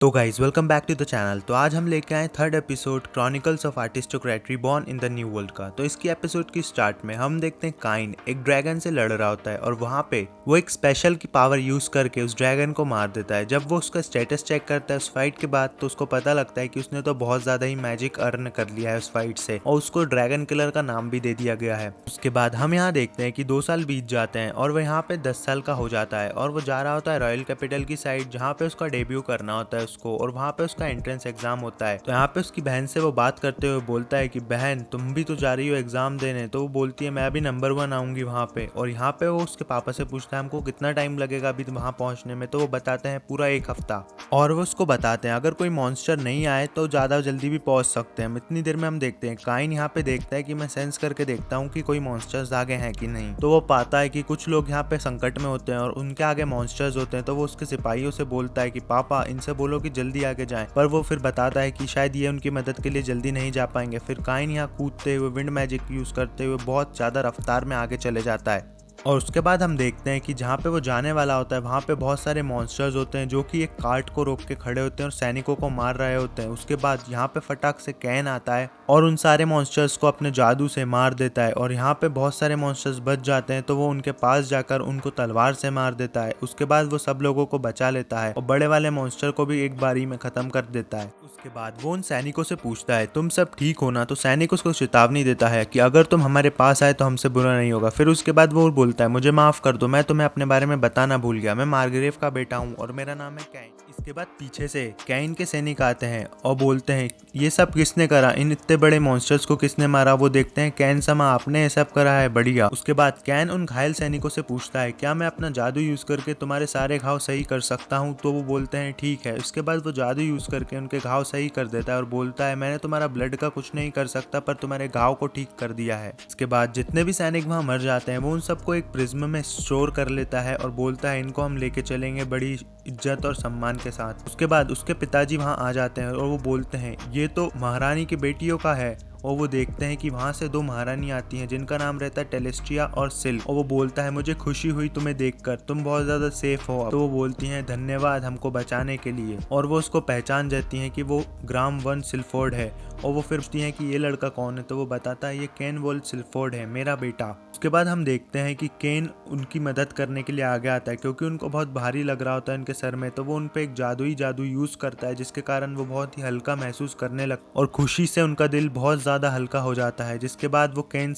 तो guys welcome back to the channel. तो आज हम लेके आए third episode chronicles of aristocrat reborn in the new world का। तो इसकी एपिसोड की स्टार्ट में हम देखते हैं काइन एक ड्रैगन से लड़ रहा होता है और वहाँ पे वो एक स्पेशल की पावर यूज करके उस ड्रैगन को मार देता है। जब वो उसका स्टेटस चेक करता है उस फाइट के बाद तो उसको पता लगता है कि उसने तो बहुत ज्यादा ही मैजिक अर्न कर लिया है उस फाइट से और उसको ड्रैगन किलर का नाम भी दे दिया गया है। उसके बाद हम यहाँ देखते हैं कि 2 साल बीत जाते हैं और वो यहाँ पे 10 साल का हो जाता है और वो जा रहा होता है रॉयल कैपिटल की साइड जहाँ पे उसका डेब्यू करना होता है उसको, और वहाँ पे उसका एंट्रेंस एग्जाम होता है। तो यहाँ पे उसकी बहन से वो बात करते हुए बोलता है कि बहन तुम भी तो जा रही हो एग्जाम देने। तो वो बोलती है मैं अभी नंबर 1 आऊंगी वहाँ पे। और यहाँ पे वो उसके पापा से पूछता है हमको कितना टाइम लगेगा अभी वहाँ पहुँचने में। तो वो बताते हैं पूरा 1 हफ्ता। और वो उसको बताते हैं अगर कोई मॉन्स्टर नहीं आए तो ज्यादा जल्दी भी पहुंच सकते हैं। इतनी देर में हम देखते हैं काइन यहाँ पे देखता है कि मैं सेंस करके देखता हूँ कि कोई मॉन्स्टर्स आगे हैं कि नहीं। तो वो पाता है कि कुछ लोग यहाँ पे संकट में होते हैं और उनके आगे मॉन्स्टर्स होते हैं। तो वो उसके सिपाहियों से बोलता है कि पापा इनसे बोलो कि जल्दी आगे जाएं। पर वो फिर बताता है कि शायद ये उनकी मदद के लिए जल्दी नहीं जा पाएंगे। फिर काइन यहाँ कूदते हुए विंड मैजिक यूज करते हुए बहुत ज्यादा रफ्तार में आगे चले जाता है। और उसके बाद हम देखते हैं कि जहाँ पे वो जाने वाला होता है वहाँ पे बहुत सारे मॉन्स्टर्स होते हैं जो कि एक कार्ट को रोक के खड़े होते हैं और सैनिकों को मार रहे होते हैं। उसके बाद यहाँ पे फटाक से कैन आता है और उन सारे मॉन्स्टर्स को अपने जादू से मार देता है। और यहाँ पे बहुत सारे मॉन्स्टर्स बच जाते हैं तो वो उनके पास जाकर उनको तलवार से मार देता है। उसके बाद वो सब लोगों को बचा लेता है और बड़े वाले मॉन्स्टर को भी एक बारी में खत्म कर देता है। उसके बाद वो उन सैनिकों से पूछता है तुम सब ठीक हो ना। तो सैनिक उसको चेतावनी देता है कि अगर तुम हमारे पास आए तो हमसे बुरा नहीं होगा। फिर उसके बाद वो बोलता है मुझे माफ कर दो, मैं तुम्हें अपने बारे में बताना भूल गया। मैं मार्गरेव का बेटा हूँ और मेरा नाम है कैन। इसके बाद पीछे से कैन के सैनिक आते हैं और बोलते हैं ये सब किसने करा, इन इतने बड़े मॉन्स्टर्स को किसने मारा। वो देखते हैं कैन समा आपने ये सब करा है, बढ़िया। उसके बाद कैन उन घायल सैनिकों से पूछता है क्या मैं अपना जादू यूज करके तुम्हारे सारे घाव सही कर सकता हूँ। तो वो बोलते हैं ठीक है। उसके बाद वो जादू यूज करके उनके घाव सही कर देता है और बोलता है मैंने तुम्हारा ब्लड का कुछ नहीं कर सकता पर तुम्हारे घाव को ठीक कर दिया है। इसके बाद जितने भी सैनिक वहां मर जाते हैं वो उन सबको एक प्रिज्म में स्टोर कर लेता है और बोलता है इनको हम लेके चलेंगे बड़ी इज्जत और सम्मान के साथ। उसके बाद उसके पिताजी वहां आ जाते हैं और वो बोलते हैं ये तो महारानी की बेटियों का है। और वो देखते हैं कि वहां से 2 महारानी आती हैं जिनका नाम रहता है टेलेस्टिया और सिल। और वो बोलता है मुझे खुशी हुई तुम्हें देखकर, तुम बहुत ज्यादा सेफ हो। तो वो बोलती हैं धन्यवाद हमको बचाने के लिए। और वो उसको पहचान जाती हैं कि वो ग्राम 1 सिल्फोर्ड है। और वो फिर पूछती हैं कि ये लड़का कौन है। तो वो बताता है ये केन वोल्ड सिल्फोर्ड है, मेरा बेटा। उसके बाद हम देखते हैं कि केन उनकी मदद करने के लिए आगे आता है क्योंकि उनको बहुत भारी लग रहा होता है उनके सर में। तो वो उनपे एक जादू यूज करता है जिसके कारण वो बहुत ही हल्का महसूस करने लग और खुशी से उनका दिल बहुत ज्यादा हल्का हो जाता है। जिसके बाद वो केन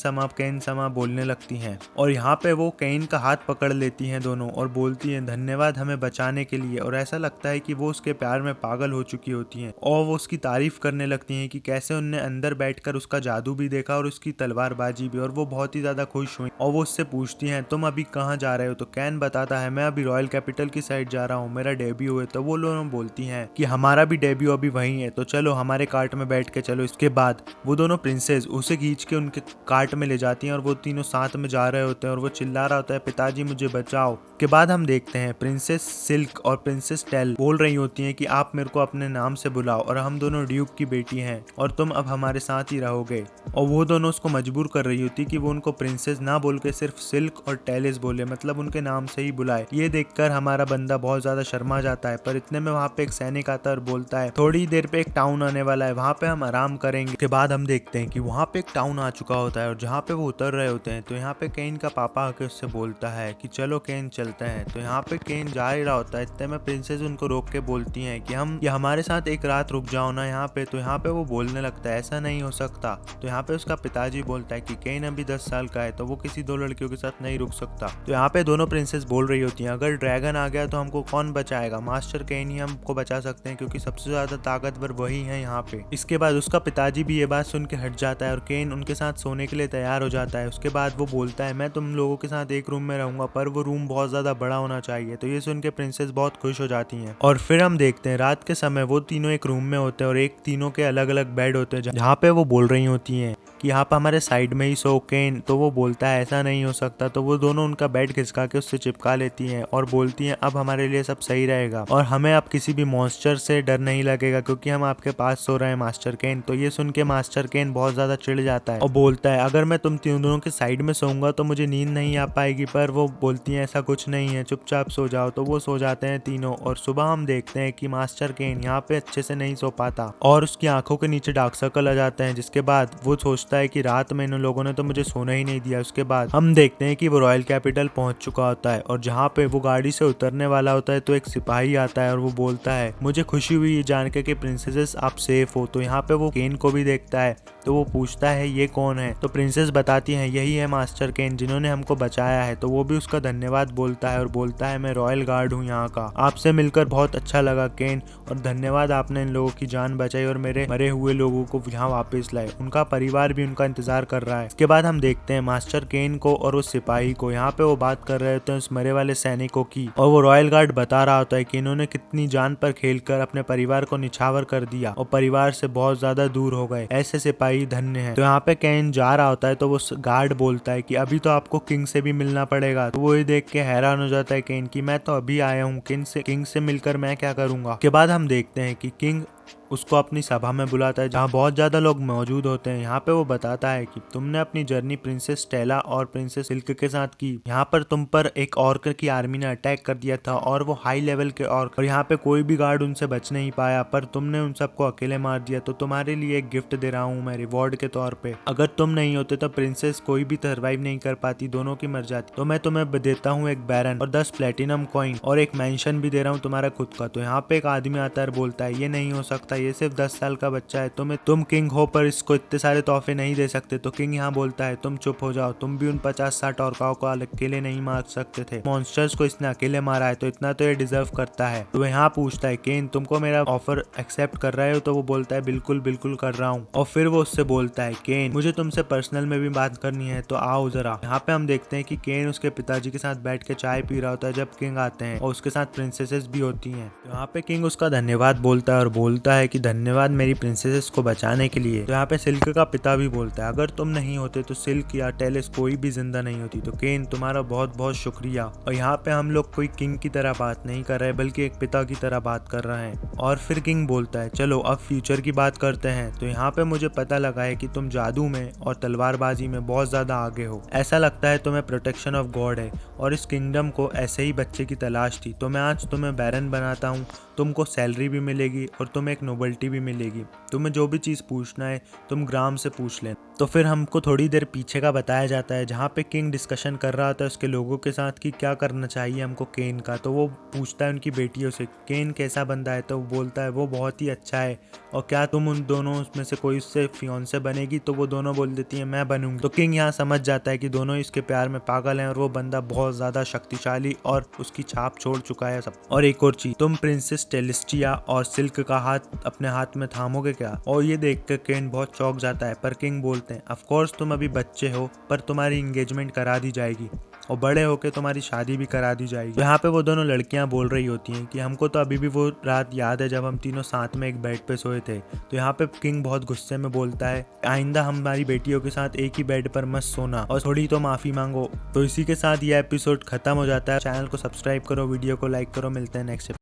समा बोलने लगती हैं और यहाँ पे वो केन का हाथ पकड़ लेती हैं दोनों और बोलती हैं धन्यवाद हमें बचाने के लिए। और ऐसा लगता है कि वो उसके प्यार में पागल हो चुकी होती हैं और वो उसकी तारीफ करने लगती हैं कि कैसे उनने अंदर बैठकर उसका जादू भी देखा और उसकी तलवारबाजी भी। और वो बहुत ही ज्यादा खुश हुई और वो उससे पूछती हैं तुम अभी कहाँ जा रहे हो। तो कैन बताता है मैं अभी रॉयल कैपिटल की साइड जा रहा हूँ, मेरा डेब्यू है। तो वो दोनों बोलती हैं कि हमारा भी डेब्यू अभी वहीं है तो चलो हमारे कार्ट में बैठ के चलो। इसके बाद वो दोनों प्रिंसेस उसे खींच के उनके कार्ट में ले जाती हैं और वो तीनों साथ में जा रहे होते हैं और वो चिल्ला रहा होता है पिताजी मुझे बचाओ। के बाद हम देखते हैं प्रिंसेस सिल्क और प्रिंसेस टेल बोल रही होती हैं कि आप मेरे को अपने नाम से बुलाओ और हम दोनों ड्यूक की बेटी हैं और तुम अब हमारे साथ ही रहोगे। और वो दोनों उसको मजबूर कर रही होती कि वो उनको प्रिंसेस ना बोल के सिर्फ सिल्क और टेलिस बोले, मतलब उनके नाम से ही बुलाए। ये देखकर हमारा बंदा बहुत ज्यादा शर्मा जाता है। पर इतने में वहाँ पे एक सैनिक आता है और बोलता है थोड़ी देर पे एक टाउन आने वाला है, वहाँ पे हम आराम करेंगे। के बाद हम देखते हैं कि वहाँ पे एक टाउन आ चुका होता है और जहाँ पे वो उतर रहे होते हैं तो यहाँ पे केन का पापा आके उससे बोलता है कि चलो केन चलते हैं। तो यहाँ पे केन जा ही रहा होता है, इतने में प्रिंसेस उनको रोक के बोलती हैं कि हम हमारे साथ एक रात रुक जाओ ना यहाँ पे। तो यहाँ पे वो बोलने लगता है ऐसा नहीं हो सकता। तो यहाँ पे उसका पिताजी बोलता है कि केन अभी 10 साल का है तो वो किसी 2 लड़कियों के साथ नहीं रुक सकता। तो यहाँ पे दोनों प्रिंसेस बोल रही होती हैं अगर ड्रैगन आ गया तो हमको कौन बचाएगा, मास्टर केन ही हमको बचा सकते हैं क्योंकि सबसे ज्यादा ताकतवर वही है यहाँ पे। इसके बाद उसका पिताजी भी ये बात सुन के हट जाता है और केन उनके साथ सोने के लिए तैयार हो जाता है। उसके बाद वो बोलता है मैं तुम लोगों के साथ एक रूम में रहूंगा पर वो रूम बहुत ज्यादा बड़ा होना चाहिए। तो ये सुन के प्रिंसेस बहुत खुश हो जाती हैं। और फिर हम देखते हैं रात के समय वो तीनों एक रूम में होते हैं और एक तीनों के अलग अलग बेड होते हैं जहाँ पे वो बोल रही होती हैं कि यहाँ पर हमारे साइड में ही सो केन। तो वो बोलता है ऐसा नहीं हो सकता। तो वो दोनों उनका बेड खिसका के उससे चिपका लेती हैं और बोलती हैं अब हमारे लिए सब सही रहेगा और हमें अब किसी भी मॉन्स्टर से डर नहीं लगेगा क्योंकि हम आपके पास सो रहे हैं मास्टर केन। तो ये सुन के मास्टर केन बहुत ज्यादा चिढ़ जाता है और बोलता है अगर मैं तुम तीनों दोनों के साइड में सोऊंगा तो मुझे नींद नहीं आ पाएगी। पर वो बोलती है ऐसा कुछ नहीं है, चुपचाप सो जाओ। तो वो सो जाते हैं तीनों और सुबह हम देखते हैं कि मास्टर केन यहाँ पे अच्छे से नहीं सो पाता और उसकी आंखों के नीचे डार्क सर्कल आ जाते हैं, जिसके बाद वो सोचता है कि रात में इन लोगों ने तो मुझे सोना ही नहीं दिया। उसके बाद हम देखते हैं कि वो रॉयल कैपिटल पहुंच चुका होता है और जहाँ पे वो गाड़ी से उतरने वाला होता है तो एक सिपाही आता है और वो बोलता है मुझे खुशी हुई ये जान के कि प्रिंसेसेस आप सेफ हो। तो यहाँ पे वो केन को भी देखता है तो वो पूछता है ये कौन है। तो प्रिंसेस बताती हैं यही है मास्टर केन जिन्होंने हमको बचाया है। तो वो भी उसका धन्यवाद बोलता है और बोलता है मैं रॉयल गार्ड हूँ यहाँ का, आपसे मिलकर बहुत अच्छा लगा केन और धन्यवाद आपने इन लोगों की जान बचाई और मेरे मरे हुए लोगों को यहाँ वापस लाए। उनका परिवार भी उनका इंतजार कर रहा है। इसके बाद हम देखते हैं मास्टर केन को और उस सिपाही को। यहाँ पे वो बात कर रहे होते हैं उस मरे वाले सैनिकों की और वो रॉयल गार्ड बता रहा होता है कि इन्होंने कितनी जान पर खेलकर अपने परिवार को निछावर कर दिया और परिवार से बहुत ज्यादा दूर हो गए, ऐसे सिपाही धन्य है। तो यहाँ पे केन जा रहा होता है तो वो गार्ड बोलता है कि अभी तो आपको किंग से भी मिलना पड़ेगा। तो वो ये देख के हैरान हो जाता है केन की मैं तो अभी आया हूँ, किंग से मिलकर मैं क्या करूंगा। के बाद हम देखते हैं कि किंग उसको अपनी सभा में बुलाता है जहाँ बहुत ज्यादा लोग मौजूद होते हैं। यहाँ पे वो बताता है कि तुमने अपनी जर्नी प्रिंसेस स्टेला और प्रिंसेस सिल्क के साथ की। यहाँ पर तुम पर एक ऑर्क की आर्मी ने अटैक कर दिया था और वो हाई लेवल के ऑर्क, और यहाँ पे कोई भी गार्ड उनसे बच नहीं पाया, पर तुमने उन सबको अकेले मार दिया। तो तुम्हारे लिए एक गिफ्ट दे रहा हूँ मैं रिवॉर्ड के तौर पे। अगर तुम नहीं होते तो प्रिंसेस कोई भी सर्वाइव नहीं कर पाती, दोनों की मर जाती। तो मैं तुम्हें देता हूँ एक बैरन और 10 प्लेटिनम कॉइन और एक मेंशन भी दे रहा हूँ तुम्हारा खुद का। तो यहाँ पे एक आदमी आता है बोलता है ये नहीं हो सकता, ये सिर्फ 10 साल का बच्चा है, तुम किंग हो पर इसको इतने सारे तोहफे नहीं दे सकते। तो किंग यहाँ बोलता है तुम चुप हो जाओ, तुम भी उन 50-60 ऑर्काओं को अकेले नहीं मार सकते थे, मॉन्स्टर्स को इसने अकेले मारा है तो इतना तो ये डिजर्व करता है। तो यहाँ पूछता है केन तुमको मेरा ऑफर एक्सेप्ट कर रहे हो। तो वो बोलता है बिल्कुल बिल्कुल कर रहा हूँ। और फिर वो उससे बोलता है केन मुझे तुमसे पर्सनल में भी बात करनी है तो आओ जरा। यहाँ पे हम देखते हैं कि केन उसके पिताजी के साथ बैठ के चाय पी रहा होता है जब किंग आते हैं और उसके साथ प्रिंसेसेस भी होती हैं। तो यहाँ पे किंग उसका धन्यवाद बोलता है और बोलता है कि धन्यवाद मेरी प्रिंसेसेस को बचाने के लिए। तो यहाँ पे सिल्क का पिता भी बोलता है अगर तुम नहीं होते तो सिल्क या टेलिस कोई भी जिंदा नहीं होती। तो केन तुम्हारा बहुत बहुत शुक्रिया। और यहाँ पे हम लोग कोई किंग की तरह बात नहीं कर रहे बल्कि एक पिता की तरह बात कर रहे हैं। और फिर किंग बोलता है चलो अब फ्यूचर की बात करते हैं। तो यहाँ पे मुझे पता लगा है कि तुम जादू में और तलवारबाजी में बहुत ज्यादा आगे हो, ऐसा लगता है तुम्हें प्रोटेक्शन ऑफ गॉड है और इस किंगडम को ऐसे ही बच्चे की तलाश थी। तो मैं आज तुम्हें बैरन बनाता हूँ, तुमको सैलरी भी मिलेगी और तुम्हें एक नोबल्टी भी मिलेगी। तुम्हें जो भी चीज़ पूछना है तुम ग्राम से पूछ लें। तो फिर हमको थोड़ी देर पीछे का बताया जाता है जहाँ पे किंग डिस्कशन कर रहा था उसके लोगों के साथ कि क्या करना चाहिए हमको केन का। तो वो पूछता है उनकी बेटियों से केन कैसा बंदा है। तो वो बोलता है वो बहुत ही अच्छा है और क्या तुम उन दोनों में से कोई उससे फियांसे बनेगी। तो वो दोनों बोल देती है मैं बनूंगी। तो किंग यहाँ समझ जाता है कि दोनों इसके प्यार में पागल हैं और वो बंदा बहुत ज्यादा शक्तिशाली और उसकी छाप छोड़ चुका है सब। और एक और चीज, तुम प्रिंसेस टेलिस्टिया और सिल्क का हाथ अपने हाथ में थामोगे क्या। और ये देख कर केन बहुत चौंक जाता है पर किंग बोलते हैं ऑफ कोर्स तुम अभी बच्चे हो पर तुम्हारी एंगेजमेंट करा दी जाएगी और बड़े होके तुम्हारी शादी भी करा दी जाएगी। यहाँ पे वो दोनों लड़कियां बोल रही होती हैं कि हमको तो अभी भी वो रात याद है जब हम तीनों साथ में एक बेड पे सोए थे। तो यहाँ पे किंग बहुत गुस्से में बोलता है आइंदा हमारी बेटियों के साथ एक ही बेड पर मत सोना और थोड़ी तो माफी मांगो। तो इसी के साथ ये एपिसोड खत्म हो जाता है। चैनल को सब्सक्राइब करो, वीडियो को लाइक करो, मिलते हैं नेक्स्ट